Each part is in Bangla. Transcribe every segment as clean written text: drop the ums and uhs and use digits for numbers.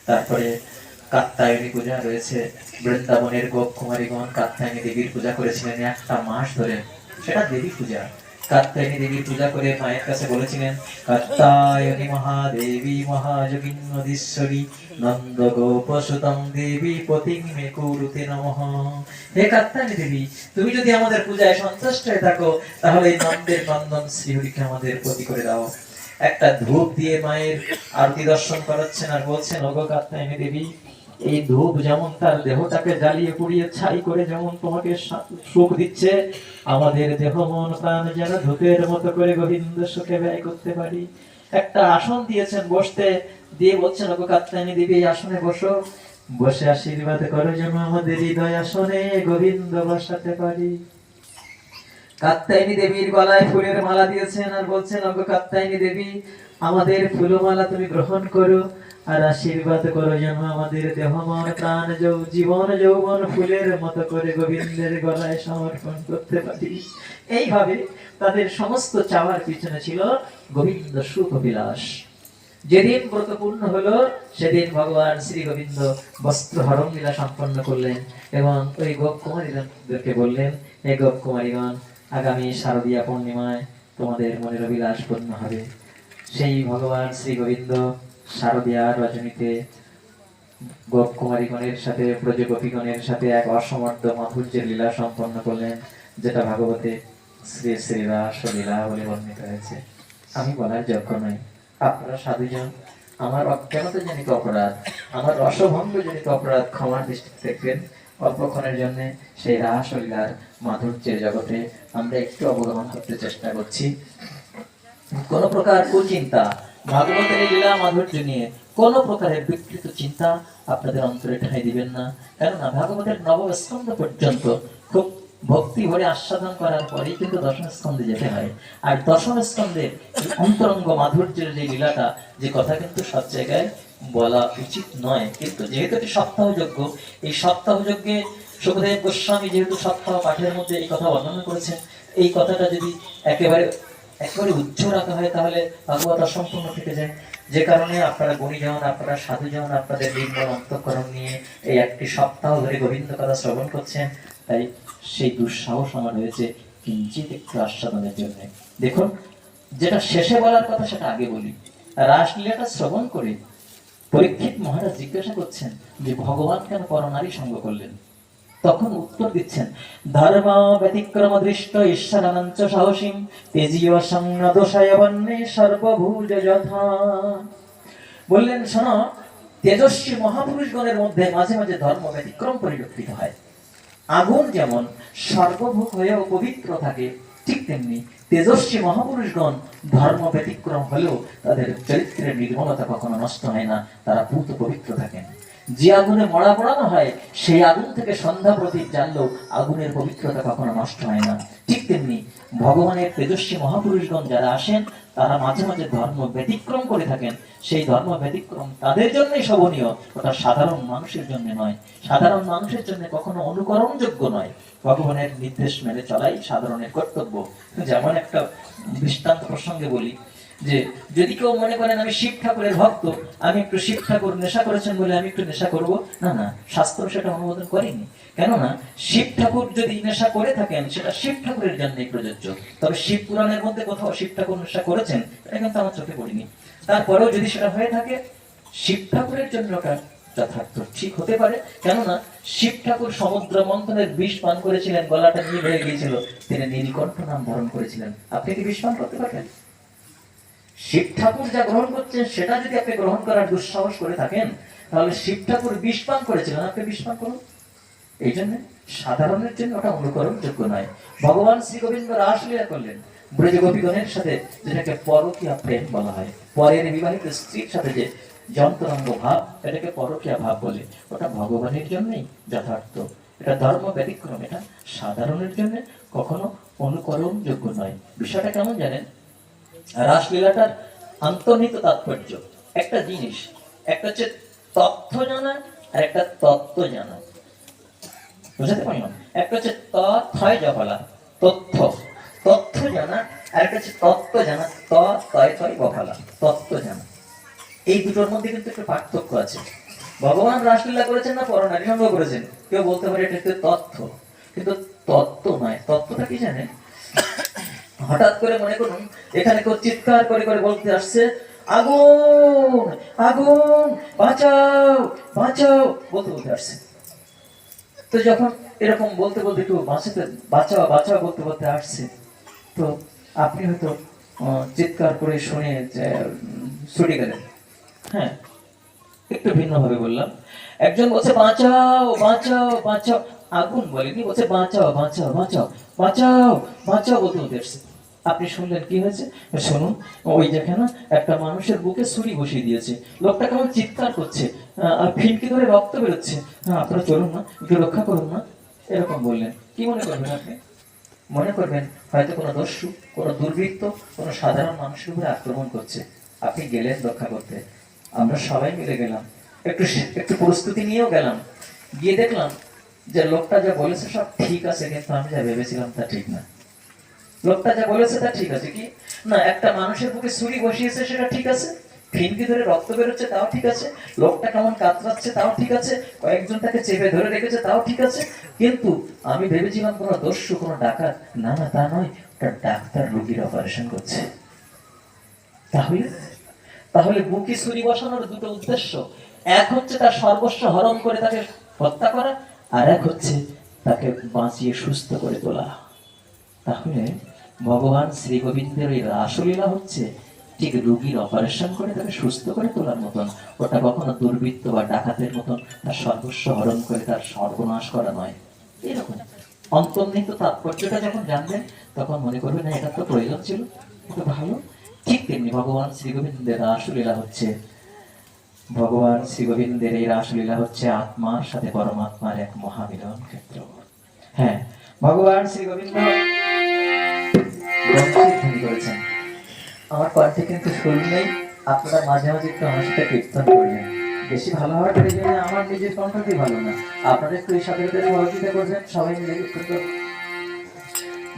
তারপরে কাত্যায়নী পূজা রয়েছে। বৃন্দাবনের গোপ কুমারীগণ কাত্যায়নী দেবীর পূজা করেছিলেন 1টা মাস ধরে। সেটা দেবী পূজা। কাত্যায়নী দেবীর পূজা করে মায়ের কাছে বলেছিলেন, কাত্যায়নী মহাদেবী মহাযোগিন্নদীশ্বরী নন্দ গোপসুতং দেবী পতিং মে কুরুতে নমঃ। হে কাত্যায়নী দেবী, তুমি যদি আমাদের পূজায় সন্তুষ্ট হয়ে থাকো, তাহলে এই নন্দের নন্দন শ্রীহরিকে আমাদের পতি করে দাও। একটা ধূপ দিয়ে মায়ের আরতি দর্শন করাচ্ছেন আর বলছেন, ওগো কাত্যায়নী দেবী, এই ধূপ যেমন তার দেহটাকে জ্বালিয়ে পুড়িয়ে ছাই করে যেমন তোমাকে সুখ দিচ্ছে, আমাদের দেহ মন প্রাণ যেন ধূপের মতো করে গোবিন্দ সুখে ব্যয় করতে পারি। একটা আসন দিয়েছেন বসতে, দিয়ে বলছেন, ওগো কাত্যায়নী দেবী, এই আসনে বসো, বসে আশীর্বাদ করো যেন আমাদের হৃদয় আসনে গোবিন্দ বসাতে পারি। কাত্যায়নী দেবীর গলায় ফুলের মালা দিয়েছেন আর বলছেন, ওগো কাত্যায়নী দেবী, আমাদের ফুলমালা তুমি গ্রহণ করো আর আশীর্বাদ করো যেন আমাদের দেহ মন প্রাণ জীবন যৌবন ফুলের মতো করে গোবিন্দের গলায় সমর্পণ করতে পারি। এইভাবে তাদের সমস্ত চাওয়ার পিছনে ছিল গোবিন্দ সুখ বিলাস। যেদিন ব্রত পূর্ণ হলো সেদিন ভগবান শ্রী গোবিন্দ বস্ত্র হরণ লীলা সম্পন্ন করলেন এবং ওই গোপ কুমারীদেরকে বললেন, হে গোপ কুমারীগণ, আগামী শারদীয়া পূর্ণিমায় তোমাদের মনের অভিলাষ পূর্ণ হবে। সেই ভগবান শ্রী গোবিন্দ শারদীয়া রজনীতে গোপ কুমারীগণের সাথে ব্রজ গোপীগণের সাথে এক অসমর্থ মাধুর্যের লীলা সম্পন্ন করলেন, যেটা ভাগবতে শ্রী শ্রী রাস লীলা বলে বর্ণিত হয়েছে। আমি বলার যোগ্য নই, আপনারা সাধুজন, আমার অজ্ঞানতাজনিত অপরাধ, আমার রসভঙ্গজনিত অপরাধ ক্ষমার দৃষ্টিতে দেখবেন। অল্পক্ষণের জন্য সেই রাস লীলার মাধুর্যের জগতে আমরা একটু অবগমন করতে চেষ্টা করছি। কোন প্রকার কুচিন্তা, ভাগবতের লীলা মাধুর্য নিয়ে কোন প্রকারের বিকৃত চিন্তা আপনাদের অন্তরে ঠাঁই দিবেন না। কেননা ভাগবতের নবম স্কন্ধ পর্যন্ত খুব ভক্তি ভরে আস্বাদন করার পরেই কিন্তু দশম স্কন্ধে যেতে হয়। আর দশম স্কন্ধের অন্তরঙ্গ মাধুর্যের যে লীলাটা, যে কথা কিন্তু সব জায়গায় বলা উচিত নয়, কিন্তু যেহেতু এটি সপ্তাহযজ্ঞ, এই সপ্তাহযজ্ঞে সুখদেব গোস্বামী যেহেতু সপ্তাহ পাঠের মধ্যে এই কথা বর্ণনা করেছেন, এই কথাটা যদি একেবারে উচ্চ রাখা হয় তাহলে ভাগবত অসম্পূর্ণ থেকে যায়। যে কারণে আপনারা গুণীজন, আপনারা সাধুজন, আপনাদের নির্মল অন্তঃকরণ নিয়ে এই একটি সপ্তাহ ধরে গোবিন্দ কথা শ্রবণ করছেন, তাই সেই দুঃসাহস আমার হয়েছে কিঞ্চিত একটু আস্বাদনের জন্য। দেখুন, যেটা শেষে বলার কথা সেটা আগে বলি। রাসলীলাটা শ্রবণ করে পরীক্ষিত মহারাজ জিজ্ঞাসা করছেন যে ভগবান কেন পরনারী সঙ্গ করলেন? তখন উত্তর দিচ্ছেন, ধর্ম ব্যতিক্রম দৃষ্ট ঈশ্বরানঞ্চ সাহসীম তেজীয় সংনদোষায় বন্যে সর্বভুজ যথা। বললেন, শোনো, তেজস্বী মহাপুরুষগণের মধ্যে মাঝে মাঝে ধর্ম ব্যতিক্রম পরিলক্ষিত হয়। আগুন যেমন সর্বভূক হয়েও পবিত্র থাকে, ঠিক তেমনি তেজস্বী মহাপুরুষগণ ধর্ম ব্যতিক্রম হলেও তাদের চরিত্রের নির্মলতা কখনো নষ্ট হয় না, তারা পূত পবিত্র থাকেন। যে আগুনে মরা পড়ানো হয়, সেই আগুন থেকে সন্ধ্যা প্রদীপ জ্বাললেও আগুনের পবিত্রতা কখনো নষ্ট হয় না। ঠিক তেমনি ভগবানের তেজস্বী মহাপুরুষগণ যারা আসেন, তারা মাঝে মাঝে ধর্ম ব্যতিক্রম করে থাকেন। সেই ধর্ম ব্যতিক্রম তাদের জন্যই শোভনীয়, ওটা সাধারণ মানুষের জন্য নয়। সাধারণ মানুষের জন্য কখনো অনুকরণযোগ্য নয়। ভগবানের নির্দেশ মেনে চলাই সাধারণের কর্তব্য। যেমন একটা দৃষ্টান্ত প্রসঙ্গে বলি, যে যদি কেউ মনে করেন আমি শিব ঠাকুরের ভক্ত, আমি একটু শিব ঠাকুর নেশা করেছেন বলে আমি একটু নেশা করব, না না, শাস্ত্র সেটা অনুমোদন করেনি। কেননা শিব ঠাকুর যদি নেশা করে থাকেন, সেটা শিব ঠাকুরের জন্যই প্রযোজ্য। তবে শিব পুরাণের মধ্যে কোথাও শিব ঠাকুর নেশা করেছেন এটা কিন্তু আমার চোখে পড়েনি। তারপরেও যদি সেটা হয়ে থাকে, শিব ঠাকুরের জন্য ওটা যথার্থ ঠিক হতে পারে। কেননা শিব ঠাকুর সমুদ্র মন্থনের বিষ পান করেছিলেন, গলাটা নীল হয়ে গিয়েছিল, তিনি নীলকণ্ঠ নাম ধারণ করেছিলেন। আপনি কি বিষ পান করতে পারবেন? শিব ঠাকুর যা গ্রহণ করছেন সেটা যদি আপনি গ্রহণ করার দুঃসাহস করে থাকেন, তাহলে শিব ঠাকুর বিষ পান করেছিলেন, আপনি বিষ পান করুন। এই জন্য সাধারণের জন্য ওটা অনুকরণ যোগ্য নয়। ভগবান শ্রী গোবিন্দ রাসলীলা করলেন ব্রজ গোপীগণের সাথে, যেটাকে পরকীয়া প্রেম বলা হয়। পরের বিবাহিত স্ত্রীর সাথে যে যন্ত্রাঙ্গ ভাব, এটাকে পরকীয়া ভাব বলে। ওটা ভগবানের জন্যই যথার্থ, এটা ধর্ম ব্যতিক্রম, এটা সাধারণের জন্য কখনো অনুকরণ যোগ্য নয়। বিষয়টা কেমন জানেন? রাসলীলাটার অন্তর্নিহিত তাৎপর্য একটা জিনিস, একটা হচ্ছে তথ্য জানা আর একটা তত্ত্ব জানা। বুঝতে পারলাম? একটা হচ্ছে তথ্য জফলা, তথ্য, তথ্য জানা, আর একটা হচ্ছে তত্ত্ব জানা, তয় বফলা, তত্ত্ব জানা। এই দুটোর মধ্যে কিন্তু একটু পার্থক্য আছে। ভগবান রাসলীলা করেছেন না পরনারী সঙ্গ করেছেন? কেউ বলতে পারে এটা একটু তথ্য, কিন্তু তত্ত্ব নয়। তত্ত্বটা কি জানেন? হঠাৎ করে মনে করুন এখানে কেউ চিৎকার করে করে বলতে আসছে, আগুন আগুন, বাঁচাও বাঁচাও, বলতে বলতে আসছে। তো যখন এরকম বলতে বলতে একটু বাঁচাতে, বাঁচাও বাঁচাও বলতে বলতে আসছে, তো আপনি হয়তো চিৎকার করে শুনে ছুটে গেলেন। হ্যাঁ, একটু ভিন্ন ভাবে বললাম। একজন বলছে বাঁচাও বাঁচাও বাঁচাও, আগুন বলেনি, বলছে বাঁচাও বাঁচাও বাঁচাও বাঁচাও বাঁচাও বলতে বলতে আসছে। আপনি শুনলেন কি হয়েছে? শুনুন, ওই যেখানে একটা মানুষের বুকে ছুরি বসিয়ে দিয়েছে, লোকটা কেমন চিৎকার করছে, আর ফিনকি ধরে রক্ত বেরোচ্ছে। হ্যাঁ, আপনারা চলুন না, একটু রক্ষা করুন না, এরকম বললেন। কি মনে করবেন আপনি? মনে করবেন হয়তো কোনো দস্যু, কোনো দুর্বৃত্ত কোনো সাধারণ মানুষের উপরে আক্রমণ করছে। আপনি গেলেন রক্ষা করতে, আমরা সবাই মিলে গেলাম, একটু একটু প্রস্তুতি নিয়েও গেলাম। গিয়ে দেখলাম যে লোকটা যা বলেছে সব ঠিক আছে, কিন্তু আমি যা ভেবেছিলাম তা ঠিক না। লোকটা যা বলেছে তা ঠিক আছে কি না, একটা মানুষের বুকে ছুরি বসিয়েছে সেটা ঠিক আছে, ফিনকি ধরে রক্ত বেরোচ্ছে তাও ঠিক আছে, লোকটা কেমন কাতরাচ্ছে তাও ঠিক আছে, কয়েকজন তাকে চেপে ধরে রেখেছে তাও ঠিক আছে, কিন্তু আমি ভেবেছিলাম কোনো দস্যু, কোনো ডাকাত। না না, তা নয়, একটা ডাক্তার রোগীর অপারেশন করছে। তাহলে তাহলে বুকে ছুরি বসানোর দুটো উদ্দেশ্য, এক হচ্ছে তার সর্বস্ব হরণ করে তাকে হত্যা করা, আর এক হচ্ছে তাকে বাঁচিয়ে সুস্থ করে তোলা। তাহলে ভগবান শ্রী গোবিন্দের এই রাসলীলা হচ্ছে ঠিক রোগীর অপারেশন করে তাকে সুস্থ করে তোলার মতন। ওটা কখনো দুর্বৃত্ত বা ডাকাতের মতন তার সর্বস্ব হরণ করে তার সর্বনাশ করা নয়। এরকম অন্তর্নিহিত তাৎপর্যটা যখন জানবেন তখন মনে করবেন না এটা তো প্রয়োজন ছিল, এটা ভালো। ঠিক তেমনি ভগবান শ্রী গোবিন্দের রাসলীলা হচ্ছে, ভগবান শ্রী গোবিন্দের এই রাসলীলা হচ্ছে আত্মার সাথে পরমাত্মার এক মহামিলন ক্ষেত্র। হ্যাঁ, ভগবান শ্রী গোবিন্দ করেছেন। আমার কণ্ঠে কিন্তু সুর নেই, আপনারা মাঝে মাঝে একটু আমার সাথে কীর্তন করবেন। বেশি ভালো হওয়ার জন্য আমার নিজের কণ্ঠটি ভালো না, আপনারা একটু এই সাথে সহযোগিতা করবেন, সবাই মিলে কীর্তন।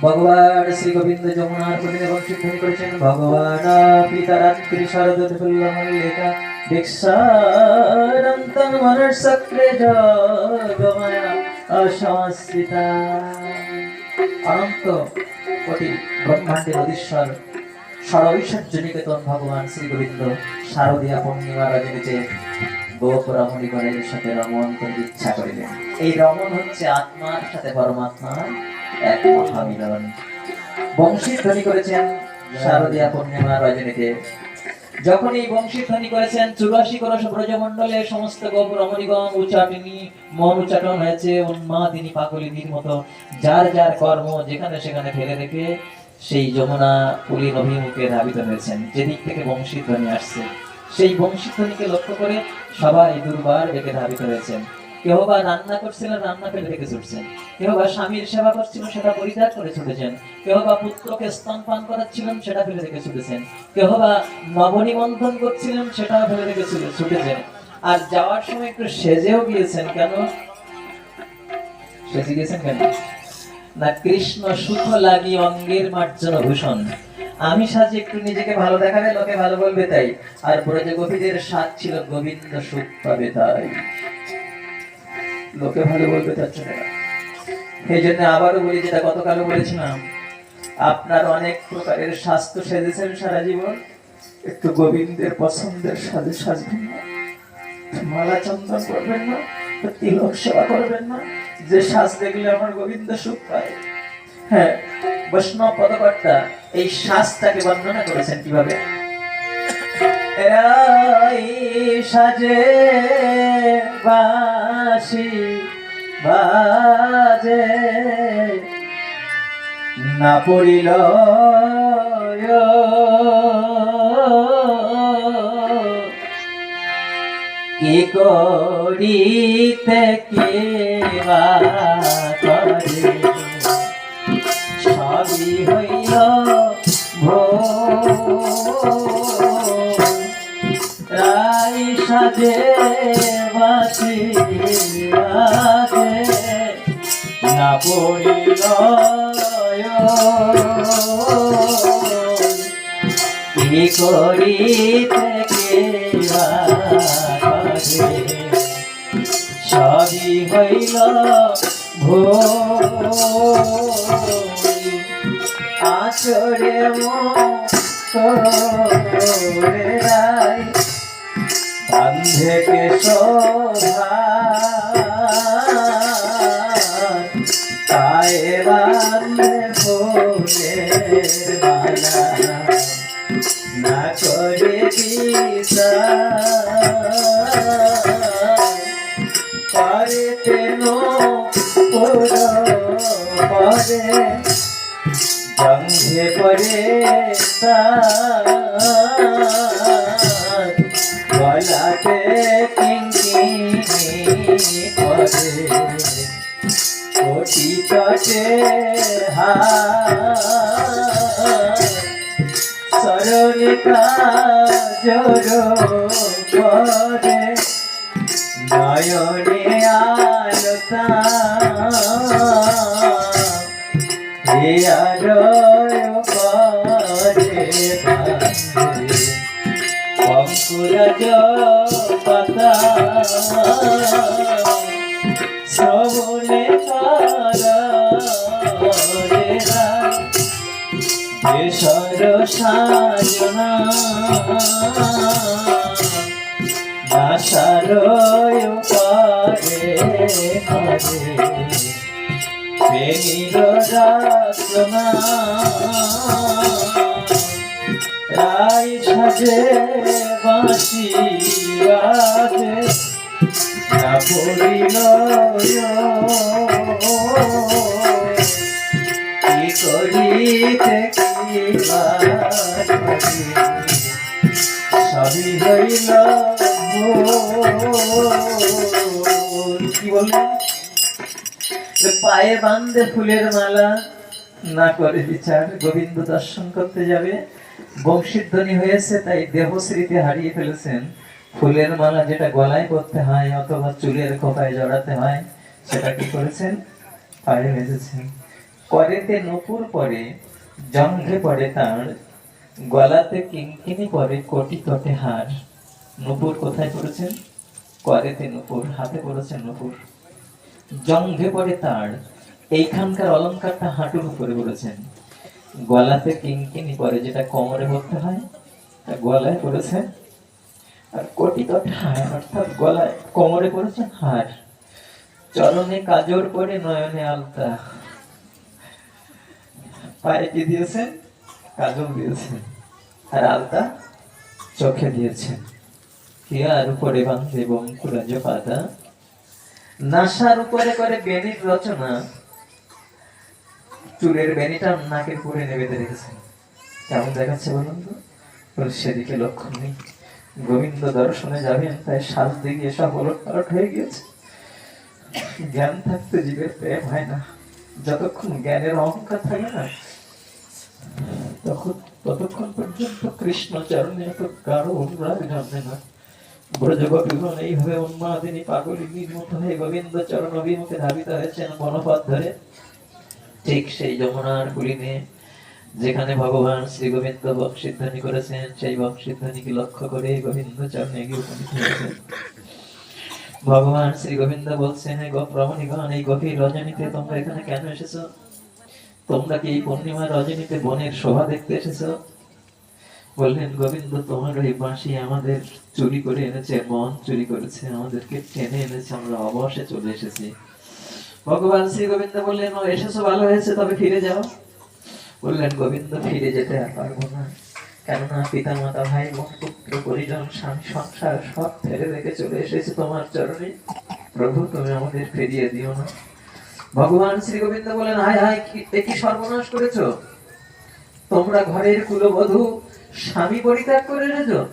ভগবান শ্রী গোবিন্দ যমুনার কুটিরে বংশীধ্বনি করেছেন, ভগবান পিতারাত্রি শরদৎ ফুল্ল মল্লিকা দীক্ষারন্তং মনঃসক্রে যোগমায়া অসংস্থিতা। অনন্ত কোটি ব্রহ্মাণ্ডের অধীশ্বর ষড়ৈশ্বর্য নিকেতন ভগবান শ্রী গোবিন্দ শারদীয়া পূর্ণিমা রজনীতে গোপ রমণীগণের সাথে রমণ করতে ইচ্ছা করিলেন। এই রমণ হচ্ছে আত্মার সাথে পরমাত্মার এক মহামিলন। বংশী ধ্বনি করেছেন শারদীয়া পূর্ণিমা রজনীতে। যখন এই বংশী ধ্বনি করেছেন 84 কলস ব্রজমণ্ডলে সমস্ত গোপ রমণীগণ উচ্চাটিনী মন উচ্চাটন হয়েছে উন্মাদিনী পাগলিনীর মতো, যার যার কর্ম যেখানে সেখানে ফেলে রেখে সেই যমুনা পুরীর অভিমুখে ধাবিত হয়েছেন। যেদিক থেকে বংশী ধ্বনি আসছে সেই বংশী ধ্বনিকে লক্ষ্য করে সবাই দুর্বার বেগে ধাবিত হয়েছেন। কেউ বা রান্না করছিলেন, রান্না ফেলে রেখে ছুটছেন। কেউ বা স্বামীর সেবা করছিলেন, সেটা পরিত্যাগ করে ছুটেছেন। কেউ বা পুত্রকে স্তনপান করাচ্ছিলেন, সেটা ফেলে রেখে ছুটেছেন। কেউ বা নবনিবন্ধন করছিলেন, সেটাও ফেলে রেখে ছুটেছেন। আর যাওয়ার সময় একটু সেজেও গিয়েছেন। কেন সেজে গিয়েছেন? কেন না, কৃষ্ণ সুখ লাগি অঙ্গের মার্জন ভূষণ। আমি সাজি একটু নিজেকে ভালো দেখাবে, লোকে ভালো বলবে তাই। আর ব্রজ গোপীদের সাজ ছিল গোবিন্দ সুখ পাবে তাই, লোকে ভালো বলবে তার জন্য। এই জন্য আবারও বলি, যেটা গতকালও বলেছিলাম, আপনার অনেক প্রকারের স্বাস্থ্য সেজেছেন সারা জীবন, একটু গোবিন্দের পছন্দের সাজে সাজবেন না, মালা চন্দন করবেন না, তিলক সেবা করবেন না, যে সাজ দেখলে আমার গোবিন্দ সুখ পায়। হ্যাঁ, বৈষ্ণব পদকর্তা এই সাজটাকে বর্ণনা করেছেন কিভাবে? সাজে বাঁশি বাজে না পড়িল কি করিতে কে বা করে সবই হইল রাই সাজে বাঁশি বাজে না পড়িল কি করিতে কে বা করে সবই হইল ভুল আচরে মোরে রায় বান্ধে কে শোভা পায়ে বান্ধে ফুলের মালা না করে করে তেন পরে গন্ধে পরে গলাতে কিঙ্কিনি পরে কোটি তটে সরণিকা জোর করে নয়নে আলোতা অঙ্কুরজ পাতা শ্রবণে কেশর সাজনা আশারয় পারে প্রেমীর রাসনা রায় সাজে বাঁশি বাজে না পড়িল কি করিতে সবই হইল কি বললেন পায়ে বান্ধে ফুলের মালা না করে বিচার গোবিন্দ দর্শন করতে যাবে বংশীধ্বনি হয়েছে তাই দেহশ্রীতে হারিয়ে ফেলেছেন ফুলের মালা যেটা গলায় পরতে হয় অথবা চুলের খোপায় জড়াতে হয় সেটা কি করেছেন পায়ে বেঁধেছেন করেতে নূপুর পরে জঙ্ঘে পড়ে তার গলাতে কিঙ্কিনি পরে কোটি তটে হার নূপুর কোথায় পড়েছেন করেতে নূপুর হাতে পড়েছেন নূপুর জঙ্ঘে পড়ে তার এইখানকার অলংকারটা হাঁটুর উপরে পড়েছেন গলাতে কিঙ্কিনি পরে যেটা কোমরে পড়তে হয় তা গলায় পড়েছেন আর কোটি তটে হার অর্থাৎ গলায় কোমরে পড়েছেন হার চরণে কাজর পরে নয়নে আলতা পায়ে কি দিয়েছেন কাজল দিয়েছেন আর আলতা চোখে দিয়েছেন হিয়ার উপরে বান্ধে বঙ্কুরাজ পাতা নাসার উপরে করে বেনির রচনা চুলের বেনিটা নাকের উপরে নেবেতে রেখেছেন কেমন দেখাচ্ছে বলুন তো সেদিকে লক্ষ্য নেই গোবিন্দ দর্শনে যাবেন তাই সাজ দিকে সব ওলটপালট হয়ে গিয়েছে জ্ঞান থাকতে জীবের প্রেম হয় না যতক্ষণ জ্ঞানের অহংকার থাকে না ততক্ষণ পর্যন্ত কৃষ্ণ চরণে এত গাঢ় অনুরাগ জন্মে না ব্রজগোপীগণ এইভাবে উন্মাদিনী পাগলিনীর মতো হয়ে গোবিন্দ চরণ অভিমুখে ধাবিত হয়েছেন বনপথ ধরে ঠিক সেই যমুনার কুলিনে যেখানে ভগবান শ্রী গোবিন্দ বংশীধ্বনি করেছেন সেই বংশীধ্বনিকে লক্ষ্য করে গোবিন্দ চরণে গিয়ে উপনীত হয়েছেন ভগবান শ্রী গোবিন্দ বলছেন হে রমণীগণ এই গভীর রজনীতে তোমরা এখানে কেন এসেছো তোমরা কি এই পূর্ণিমা রজনীতে বনের শোভা দেখতে এসেছো বললেন গোবিন্দ তোমার ওই বাঁশি আমাদের চুরি করে এনেছে মন চুরি করেছে আমাদেরকে টেনে এনেছে আমরা অবশ্যই চলে এসেছি ভগবান শ্রী গোবিন্দ বললেন ও এসেছো ভালো হয়েছে তবে ফিরে যাও বললেন গোবিন্দ ফিরে যেতে আর পারবো না কেননা পিতা মাতা ভাই বোন পুত্র পরিজন স্বামী সংসার সব ফেলে রেখে চলে এসেছে তোমার চরণে প্রভু তুমি আমাদের ফিরিয়ে দিও না ভগবান শ্রী গোবিন্দ বলেন হায় হায় কি সর্বনাশ করেছো তোমরা ঘরের কুলবধূ স্বামী পরিত্যাগ করে এসেছো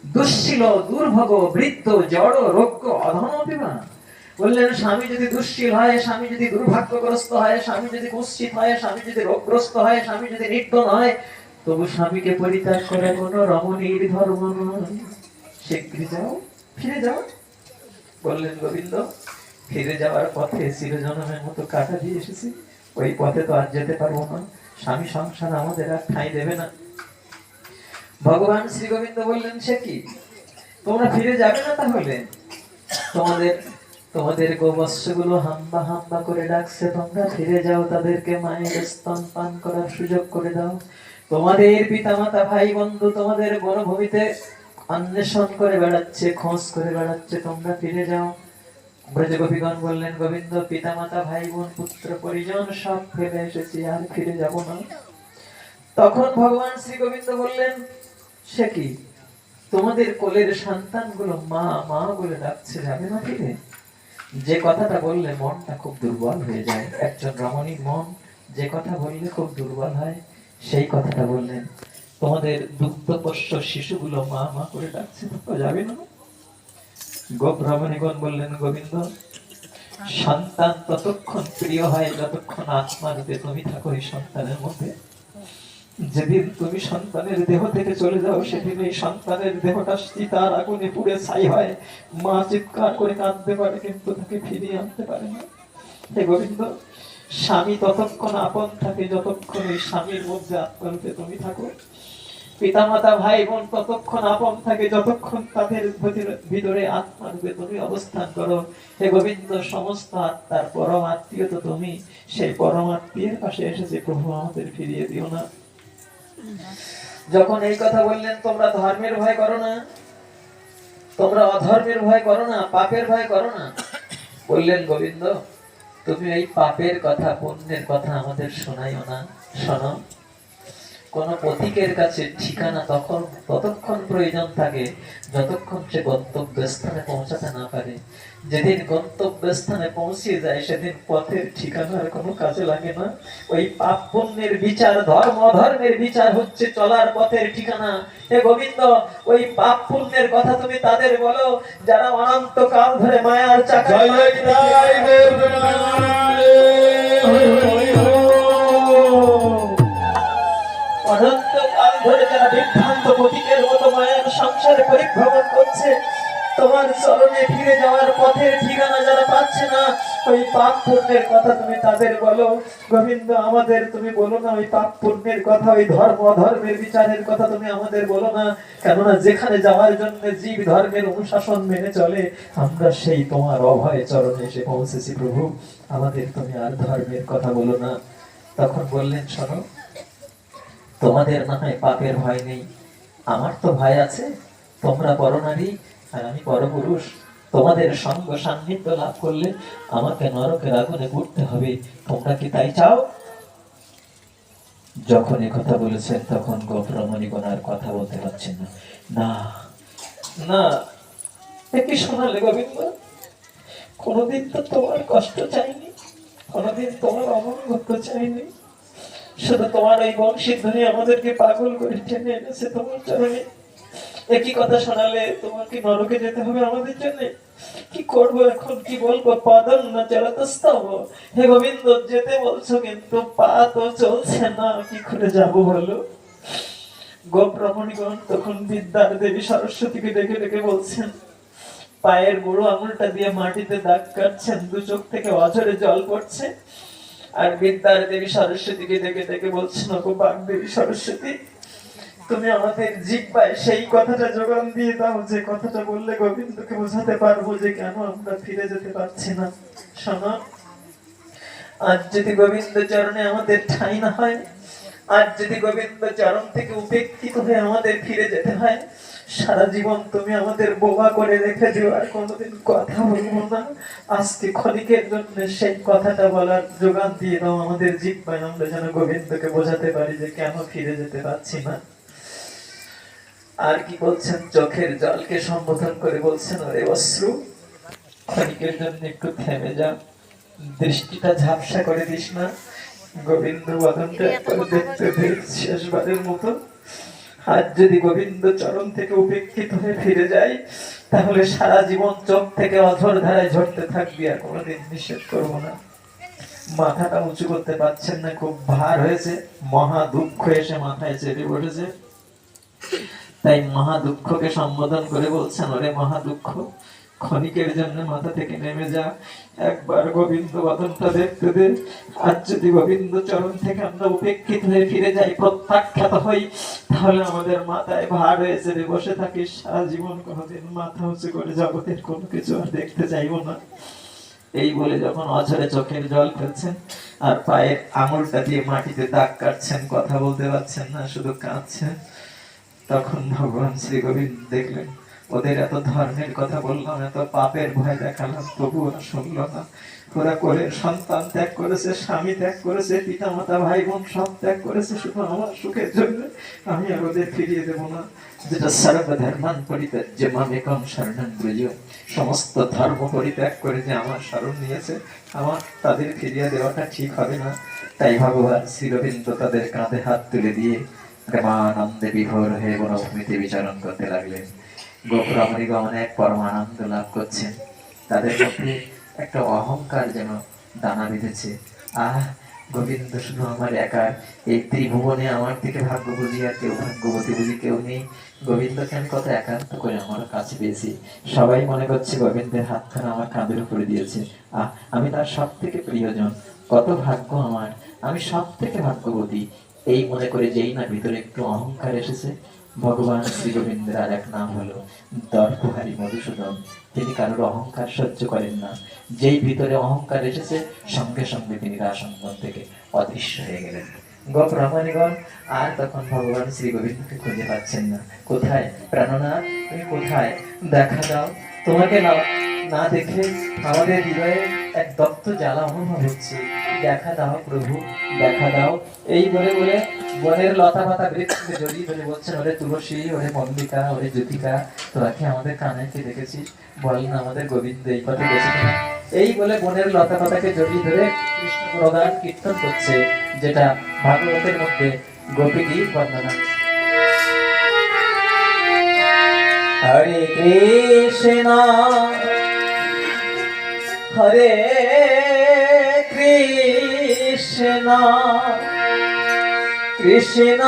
দুশ্শীল দুর্ভোগ বৃদ্ধ জড় রোগ্য অধমপিমা বললেন স্বামী যদি দুশ্শীল হয় স্বামী যদি দুর্ভাগ্যগ্রস্ত হয় স্বামী যদি কুৎসিত হয় স্বামী যদি রোগগ্রস্ত হয় স্বামী যদি নির্ধন হয় তবু স্বামীকে পরিত্যাগ করে কোনো রমণীর ধর্ম নয় শীঘ্রই যাও ফিরে যাও বললেন গোবিন্দ ফিরে যাওয়ার পথে চিরজনমের মতো কাটা দিয়ে এসেছি ওই পথে তো আর যেতে পারবো না স্বামী সংসার আমাদের আর ঠাঁই দেবে না ভগবান শ্রী গোবিন্দ বললেন সে কি তোমরা ফিরে যাবে না তাহলে তোমাদের তোমাদের গোবৎসগুলো হাম্বা হাম্বা করে ডাকছে, তোমরা ফিরে যাও, তাদেরকে মায়ের স্তন পান করার সুযোগ করে দাও। তোমাদের পিতামাতা ভাই বন্ধু তোমাদের বনভূমিতে অন্বেষণ করে বেড়াচ্ছে, খোঁজ করে বেড়াচ্ছে, তোমরা ফিরে যাও। ব্রজগোপীগণ বললেন, গোবিন্দ পিতামাতা ভাই বোন পুত্র পরিজন সব ফেলে এসেছি, আর ফিরে যাব না। তখন ভগবান শ্রী গোবিন্দ বললেন, সে কি, তোমাদের কোলের সন্তানগুলো মা মা বলে ডাকছে, যাবে না ফিরে? যে কথাটা বললে মনটা খুব দুর্বল হয়ে যায়, একজন রমণীর মন যে কথা বললে খুব দুর্বল হয়, সেই কথাটা বললেন। তোমাদের দুগ্ধপোষ্য শিশুগুলো মা মা করে ডাকছে, যাবে না? গোপ রমণীগণ বললেন, গোবিন্দ সন্তান ততক্ষণ প্রিয় হয় যতক্ষণ আত্মা রূপে তুমি থাকো এই সন্তানের মধ্যে। যেদিন তুমি সন্তানের দেহ থেকে চলে যাও, সেদিন এই সন্তানের দেহটা চিতার আগুনে পুড়ে ছাই হয়। মা চিৎকার করে কাঁদতে পারে, কিন্তু তাকে ফিরিয়ে আনতে পারে না। হে গোবিন্দ, স্বামী ততক্ষণ আপন থাকে যতক্ষণ এই স্বামীর মধ্যে আত্মারূপে তুমি থাকো। পিতামাতা ভাই বোন ততক্ষণ আপন থাকে যতক্ষণ তাদের ভিতরে আত্মারূপে তুমি অবস্থান করো। হে গোবিন্দ, সমস্ত আত্মার পরম আত্মীয় তো তুমি, সেই পরম আত্মীয়ের পাশে এসেছে, প্রভু আমাদের ফিরিয়ে দিও না। যখন এই কথা বললেন, তোমরা ধর্মের ভয় করো না, তোমরা অধর্মের ভয় করো না, পাপের ভয় করো না। বললেন, গোবিন্দ তুমি এই পাপের কথা পুণ্যের কথা আমাদের শোনাইও না। শোনো, কোন পথিকের কাছে ঠিকানা ততক্ষণ প্রয়োজন থাকে যতক্ষণ সে গন্তব্যস্থানে পৌঁছাতে না পারে। যেদিন গন্তব্যস্থানে পৌঁছে যায় সেদিন পথের ঠিকানার কোনো কাজে লাগে না। ওই পাপ পুণ্যের বিচার, ধর্ম অধর্মের বিচার হচ্ছে চলার পথের ঠিকানা। হে গোবিন্দ, ওই পাপ পুণ্যের কথা তুমি তাদের বলো যারা অনন্তকাল ধরে মায়ার চাকায় অনন্তকাল ধরে যারা বিভ্রান্ত পথিকের মতো মায়ের সংসারে পরিভ্রমণ করছে, তোমার চরণে ফিরে যাওয়ার পথের ঠিকানা যারা পাচ্ছে না, ওই পাপ পুণ্যের কথা তুমি তাদের বলো। গোবিন্দ, আমাদের তুমি বলো না ওই পাপ পুণ্যের কথা, ওই ধর্ম অধর্মের বিচারের কথা তুমি আমাদের বলো না। কেননা যেখানে যাওয়ার জন্য জীব ধর্মের অনুশাসন মেনে চলে, আমরা সেই তোমার অভয় চরণে এসে পৌঁছেছি প্রভু, আমাদের তুমি আর ধর্মের কথা বলো না। তখন বললেন, শোনো, তোমাদের না হয় পাপের ভয় নেই, আমার তো ভয় আছে। তোমরা পরনারী আর আমি পরপুরুষ, তোমাদের সঙ্গ সান্নিধ্য লাভ করলে আমাকে নরকের আগুনে পুড়তে হবে, তোমরা কি তাই চাও? যখন কথা বলেছেন তখন গোপ রমণীগণ আর কথা বলতে পারছেন না। না না, কি শোনালে গোবিন্দ? কোনোদিন তো তোমার কষ্ট চাইনি, কোনোদিন তোমার অমঙ্গল চাইনি, শুধু তোমার এই বংশী ধ্বনি আমাদেরকে পাগল করে টেনে এনেছে তোমার চরণে। একই কথা শোনালে তোমার কি নরকে যেতে হবে আমাদের জন্য? কি করব এখন, কি বলবো? পদম না চলতস্তব। হে গোবিন্দ, যেতে বলছো কিন্তু পা তো চলছে না, কি করে যাব বলো? গোপ রমণীগণ তখন বিদ্যার দেবী সরস্বতীকে ডেকে ডেকে বলছেন, পায়ের বুড়ো আঙুলটা দিয়ে মাটিতে দাগ কাটছেন, দু চোখ থেকে অঝরে জল পড়ছে। আর বিদ্যার দেবী সরস্বতীকে ডেকে ডেকে বলছেন, ওগো বাগ দেবী সরস্বতী, তুমি আমাদের জিহ্বায় সেই কথাটা যোগান দিয়ে দাও যে কথাটা বললে গোবিন্দকে বোঝাতে পারবো যে কেন আমরা ফিরে যেতে পারছি না। শোনো, আজ যদি গোবিন্দ চরণে আমাদের ঠাঁই না হয়, আজ যদি গোবিন্দ চরণ থেকে উপেক্ষিত হয়ে আমাদের ফিরে যেতে হয়, সারা জীবন তুমি আমাদের বোবা করে রেখে দিও, আর কোনোদিন কথা বলবো না। আজকে ক্ষণিকের জন্য সেই কথাটা বলার যোগান দিয়ে দাও আমাদের জিহ্বায়, আমরা যেন গোবিন্দকে বোঝাতে পারি যে কেন ফিরে যেতে পারছি না। আর কি বলছেন? চোখের জলকে সম্বোধন করে বলছেন, ওরে অশ্রু, ক্ষণিকের জন্য একটু থেমে যা, দৃষ্টিটা ঝাপসা করে দিস না। গোবিন্দ বদনটা একবার দেখতে দে শেষবারের মতো। আজ যদি গোবিন্দ চরণ থেকে উপেক্ষিত হয়ে ফিরে যায়, তাহলে সারা জীবন চোখ থেকে অঝর ধারায় ঝরতে থাকবি, আর কোনোদিন নিষেধ করবো না। মাথাটা উঁচু করতে পারছেন না, খুব ভার হয়েছে, মহা দুঃখ এসে মাথায় চেপে বসেছে। তাই মহা দুঃখকে সম্বোধন করে বলছেন, ওরে মহা দুঃখ, ক্ষণিকের জন্য মাথা থেকে নেমে যা, একবার গোবিন্দ বদনটা দেখতে দে। আজ যদি গোবিন্দ চরণ থেকে আমরা উপেক্ষিত হয়ে ফিরে যাই, প্রত্যাখ্যাত হই, তাহলে আমাদের মাথায় ভার হয়ে চেপে বসে থাকিস, সারা জীবন কোনোদিন মাথা উঁচু করে জগতের কোনো কিছু আর দেখতে চাইবো না। এই বলে যখন অঝরে চোখের জল ফেলছেন আর পায়ের আঙুলটা দিয়ে মাটিতে দাগ কাটছেন, কথা বলতে পারছেন না, শুধু কাঁদছেন, তখন ভগবান শ্রী গোবিন্দ দেখলেন ওদের এত ধর্মের কথা বললাম, এত পাপের ভয় দেখালাম, তবু ওরা শুনলো না। ওরা করে সন্তান ত্যাগ করেছে, স্বামী ত্যাগ করেছে, পিতা মাতা ভাই বোন সব ত্যাগ করেছে শুধু আমার সুখের জন্য। আমি আর ওদের ফিরিয়ে দেবো না। যেটা সর্বধর্মান পরিত্যাজ্য মামেকং শরণং ব্রজ, সমস্ত ধর্ম পরিত্যাগ করে যে আমার শরণ নিয়েছে, আমার তাদের ফিরিয়ে দেওয়াটা ঠিক হবে না। তাই ভগবান শ্রী গোবিন্দ তাদের কাঁধে হাত তুলে দিয়ে প্রেমানন্দে বিভোর হয়ে বনভূমিতে বিচরণ করতে লাগলেন। গোপুরমণিগণ অনেক পরমানন্দ লাভ করছেন। তাদের মধ্যে একটা অহংকার যেন দানা বেঁধেছে। গোবিন্দ শুধু আমার একা, এই ত্রিভুবনে আমার থেকে ভাগ্য বুঝি আর কেউ, ভাগ্যবতী বুঝি কেউ নেই। গোবিন্দকে আমি কত একান্ত করে আমার কাছে পেয়েছি। সবাই মনে করছে গোবিন্দের হাতখানা আমার কাঁধের উপরে দিয়েছে। আমি তার সব থেকে প্রিয়জন, কত ভাগ্য আমার, আমি সব থেকে ভাগ্যবতী। এই মনে করে যেই না ভিতরে একটু অহংকার এসেছে, ভগবান শ্রী গোবিন্দের আর এক নাম হলো দর্পহারী মধুসূদন। তিনি কারোর অহংকার সহ্য করেন না। যেই ভিতরে অহংকার এসেছে, সঙ্গে সঙ্গে তিনি রাসঙ্গন থেকে অদৃশ্য হয়ে গেলেন। গোপরামানিগণ আর তখন ভগবান শ্রী গোবিন্দকে খুঁজে পাচ্ছেন না। কোথায় প্রাণনাথ, তুমি কোথায়? দেখা দাও। তোমাকে না দেখে আমাদের হৃদয়ে এক দপ্ত জ্বালা অনুভব হচ্ছে। দেখা দাও প্রভু, দেখা দাও। এই বলে বলে বনের লতা পাতা বৃক্ষকে জড়িয়ে ধরে বলছেন, ওরে তুলসী, ওরে মল্লিকা, ওরে জ্যোতিকা, তোরা কি আমাদের কানাইকে দেখেছিস? বল না আমাদের গোবিন্দ এই পথে গেছে কিনা। এই বলে বনের লতা পাতাকে জড়িয়ে ধরে কৃষ্ণ গুণগান কীর্তন করছে, যেটা ভাগবতের মধ্যে গোপী গীত বর্ণনা। হরে কৃষ্ণ হরে কৃষ্ণ কৃষ্ণ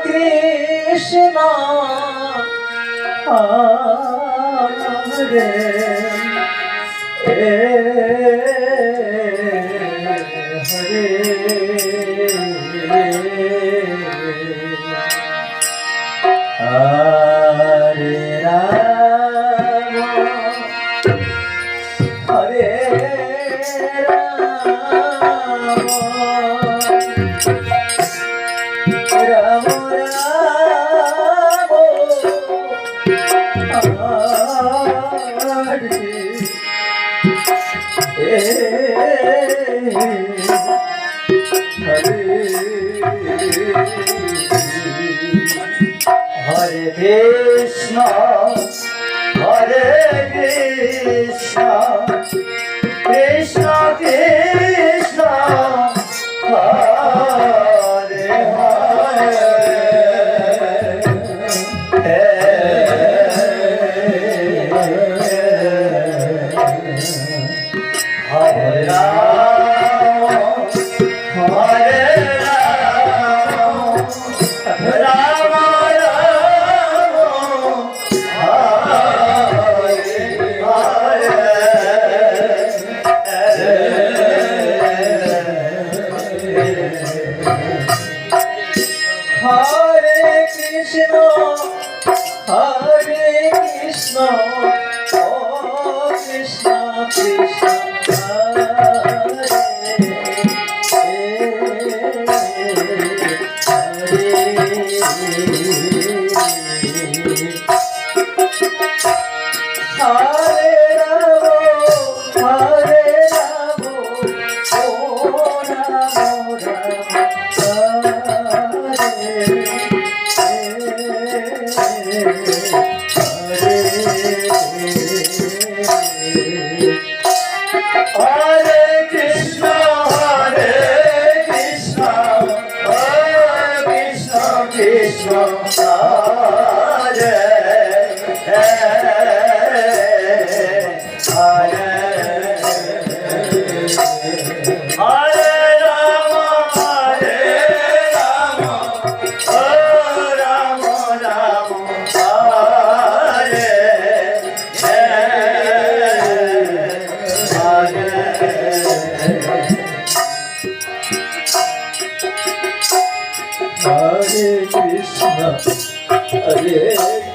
কৃষ্ণ হরে হরে হরে রাম হরে রাম হরে কৃষ্ণ হরে কৃষ্ণ কৃষ্ণ কৃষ্ণ হরে হরে রাম হরে Ram Hare Krishna, Hare Krishna, Oh Krishna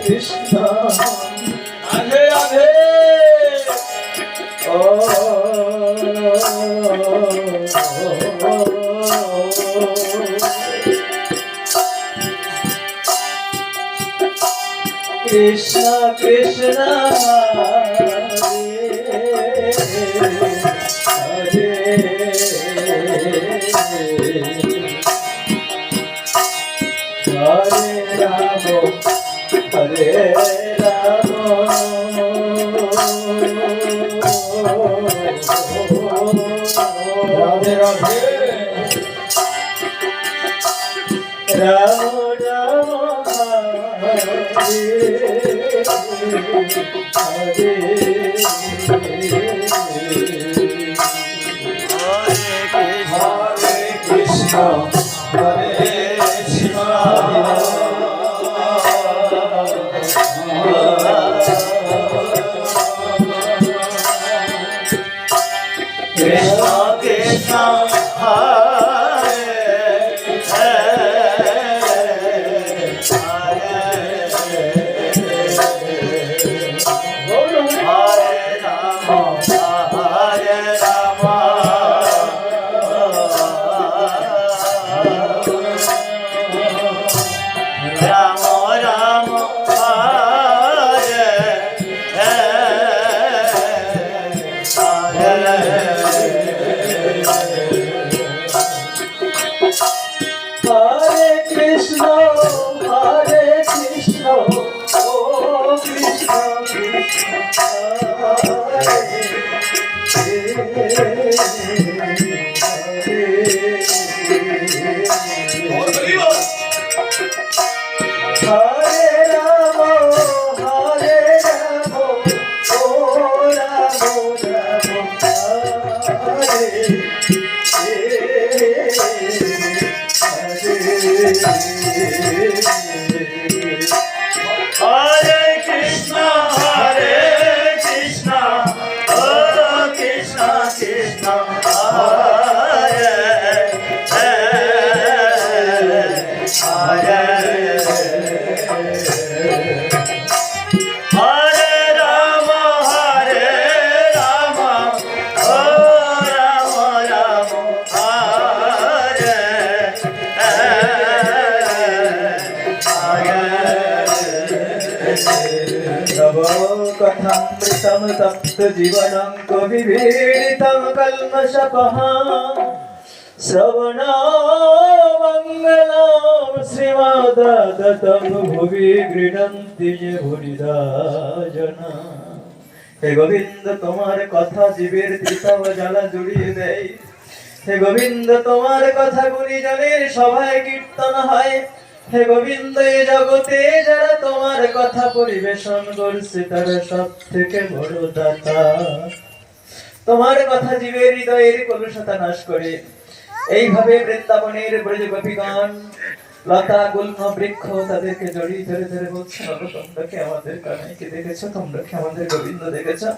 Krishna, Hare Radhe, oh Krishna Krishna Hare Hare Ram হরে রাম রাধে রাধে রাম রাম হরে হরে হরে কৃষ্ণ হরে Krishna Krishna Krishna Hare Krishna, Hare Krishna, Oh Krishna, Krishna, Hare Rama, Hare Rama, Oh Rama, Rama, Hare Krishna, Hare Krishna, Oh Krishna, Krishna, Hare Hare Hare Rama, Hare Rama, Oh Rama, Rama, Hare कथामृतं तप्त जीवनं कविभिरीडितं कल्मषपहां श्रवणमङ्गलं श्रीमद्दत्तं भुवि गृह्णन्ति ये भुरिदा जना। हे गोविंद তোমার কথা জীবের তৃষা জ্বালা জুড়িয়ে দেয়। হে গোবিন্দ তোমার কথা গুণীজনের সভায় কীর্তন হয়। হে গোবিন্দ এই জগতে যারা তোমার কথা পরিবেশন করছে তারা সব থেকে বড় দাতা। তোমার কথা জীবের হৃদয়ের কলুষতা নাশ করে। এইভাবে বৃন্দাবনের ব্রজ গোপীগণ লতা গুল্ম বৃক্ষ তাদেরকে জড়িয়ে ধরে ধরে বলছে, তোমরা কি আমাদের কানাইকে দেখেছো? তোমরা কি আমাদের গোবিন্দ দেখেছো?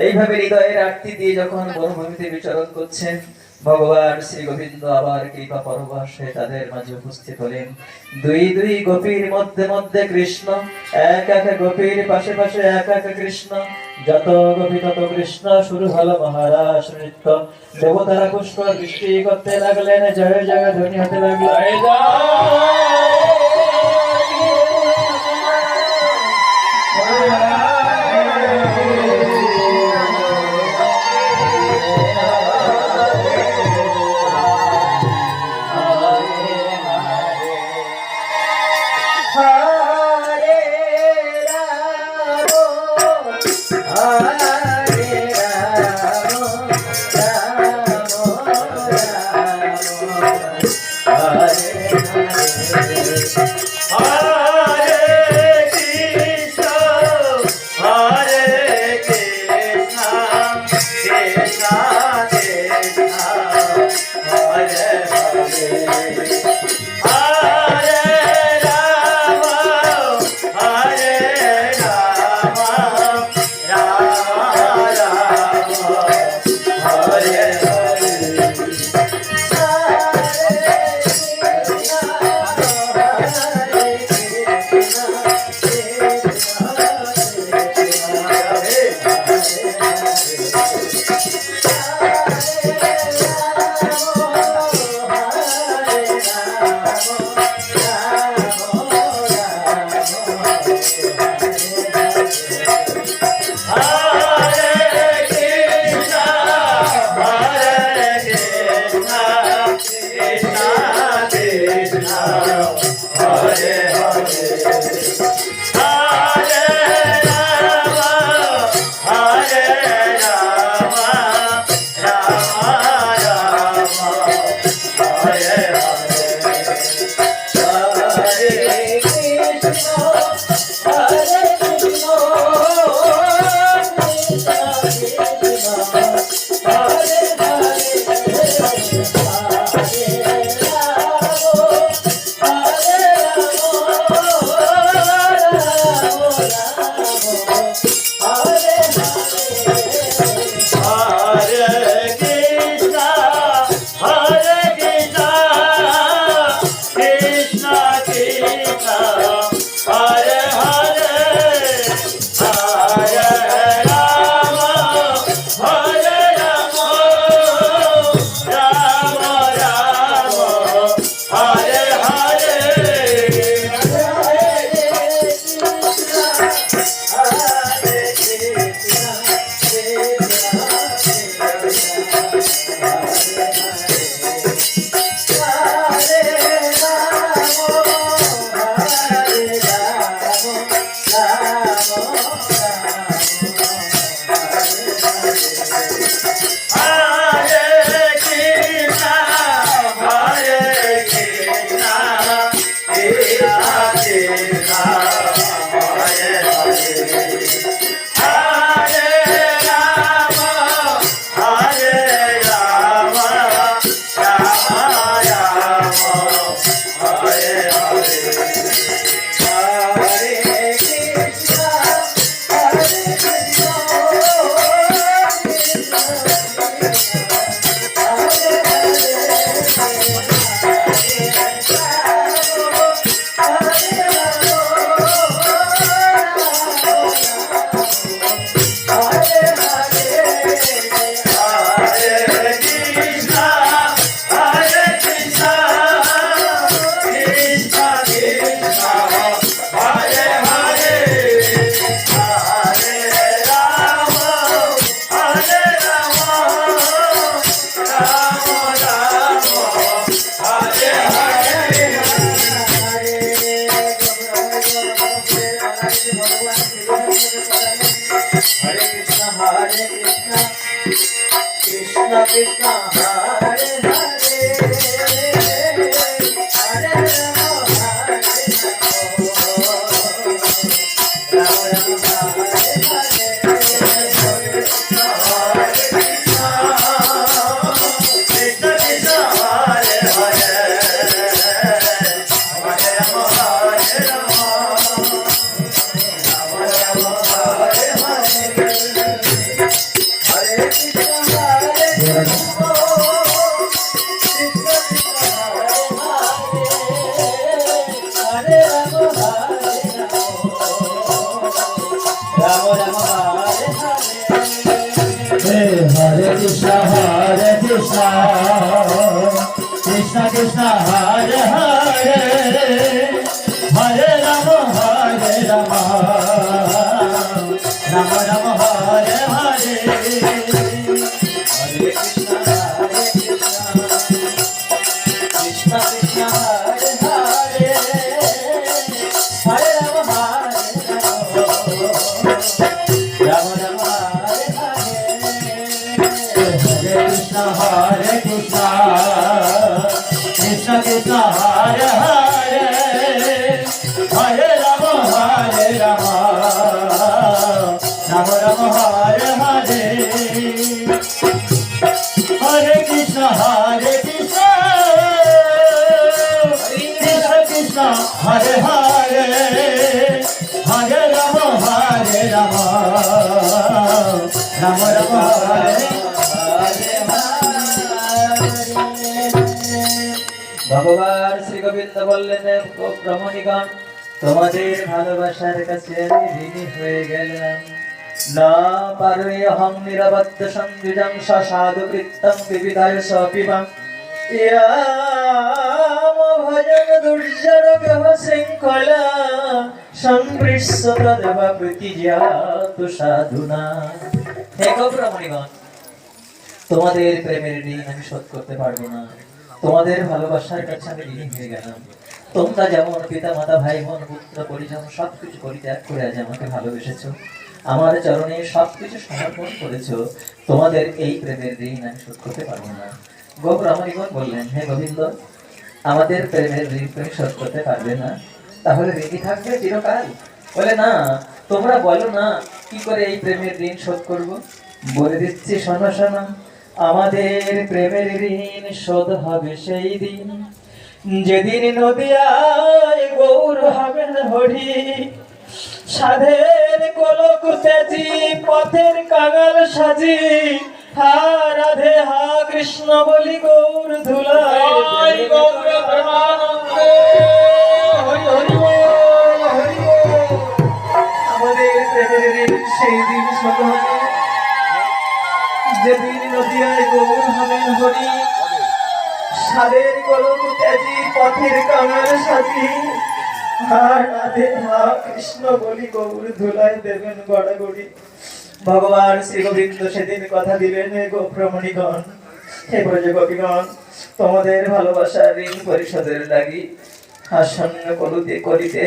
এইভাবে হৃদয়ের আরতি দিয়ে যখন বনভূমিতে বিচরণ করছেন ভগবান শ্রী গোবিন্দ আবার কৃপা পরবশ হয়ে তাদের মাঝে উপস্থিত হলেন। দুই দুই গোপীর মধ্যে মধ্যে কৃষ্ণ, এক এক গোপীর পাশে পাশে এক এক কৃষ্ণ। যত গোপী তত কৃষ্ণ। শুরু হলো মহারাজ নৃত্য। দেবতারা পুষ্প বৃষ্টি করতে লাগলেন, জয় জয় ধ্বনি হতে লাগলো। Hare Krishna, Krishna Krishna, Hare Hare, Hare Rama, Rama Rama, Hare Hare. Hare Krishna, Krishna Krishna, Hare Hare, Hare Rama, Rama Rama, Hare Hare. Hare Krishna, Krishna Krishna, Hare Hare, Hare Rama, Rama Rama, Hare Hare. Hare Krishna, Krishna Krishna, Hare Hare, Hare Rama, Rama Rama, Hare ভগবান শ্রী গোবিন্দ বললেন, রমণীগণ, তোমাদের ভালোবাসার কাছে আমি ঋণী হয়ে গেলাম। না পারে অহং নিরবদ্ধ সংযুজং সাধু কৃত্যং বিবিধায় সপিবাং ইয়াম ভজন দুর্জর গ্রহ শৃঙ্খলা সংপৃশ্য তদেব প্রীতিজাতু সাধুনা। হে গৌরমণিগণ, তোমাদের প্রেমের ঋণ আমি শোধ করতে পারবো না। তোমাদের ভালোবাসার কাছে আমি ঋণী হয়ে গেলাম। তোমরা যেমন পিতা মাতা ভাই বোন পুত্র পরিজন সবকিছু পরিত্যাগ করে আজ আমাকে ভালোবেসেছো, আমার চরণে সবকিছু সমর্পণ করেছো, তোমাদের এই প্রেমের ঋণ আমি শোধ করতে পারবো না। গৌরমণিগণ বললেন, হে গোবিন্দ, আমাদের প্রেমের ঋণ তুমি শোধ করতে পারবে না, তাহলে ঋণী থাকবে চিরকাল? বলে না, তোমরা বলো না কি করে এই প্রেমের ঋণ শোধ করবো। বলে দিচ্ছি শোনো শোনো, আমাদের প্রেমের ঋণ শোধ হবে সেই দিন, যেদিন নদিয়ায় গৌর হবেন হরি। সাধের কলক তেজি পথের কাঙাল সাজি, হা রাধে হা কৃষ্ণ বলি গৌর ধুলাই গৌর প্রেমানন্দে। হরি হরি বল, হরি বল। আমাদের প্রেমের ঋণ সেই দিন শোধ হবে, যেদিন নদিয়ায় গৌর হবেন হরি। সাদের কলক তেজি পথের কাঙাল সাজি, হা রাধে হা কৃষ্ণ বলি গৌর ধুলাই দেবেন গড়াগড়ি। ভগবান শ্রী গোবিন্দ সেদিন কথা দিলেন, হে গোপ্রমণিগণ, হে ব্রজ গোপীগণ, তোমাদের ভালোবাসার ঋণ পরিশোধের লাগি আসন্ন করিতে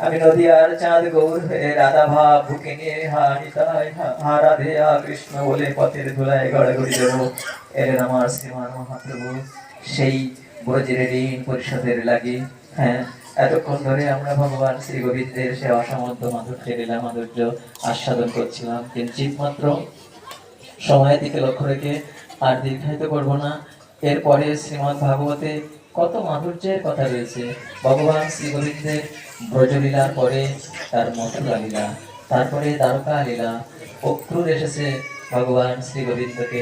আমি নদিয়ার চাঁদ গৌর হয়ে রাধা ভাব বুকে নিয়ে হা নিতাই হা রাধে হা কৃষ্ণ বলে পথের ধুলায় গড়াগড়ি দেব। এলেন আমার শ্রীমান মহাপ্রভু সেই ব্রজের ঋণ পরিশোধের লাগি। হ্যাঁ, এতক্ষণ ধরে আমরা ভগবান শ্রী গোবিন্দের সে অসামন্ত মাধুর্য লীলা মাধুর্য আস্বাদন করছিলাম, কিঞ্চিত মাত্র সময়ের দিকে লক্ষ্য রেখে আর দীর্ঘায়িত করব না। এরপরে শ্রীমদ্ ভাগবতে কত মাধুর্যের কথা রয়েছে। ভগবান শ্রী গোবিন্দের ব্রজলীলার পরে তার মথুরা লীলা, তারপরে দ্বারকা লীলা, অক্রুর এসেছে ভগবান শ্রী গোবিন্দকে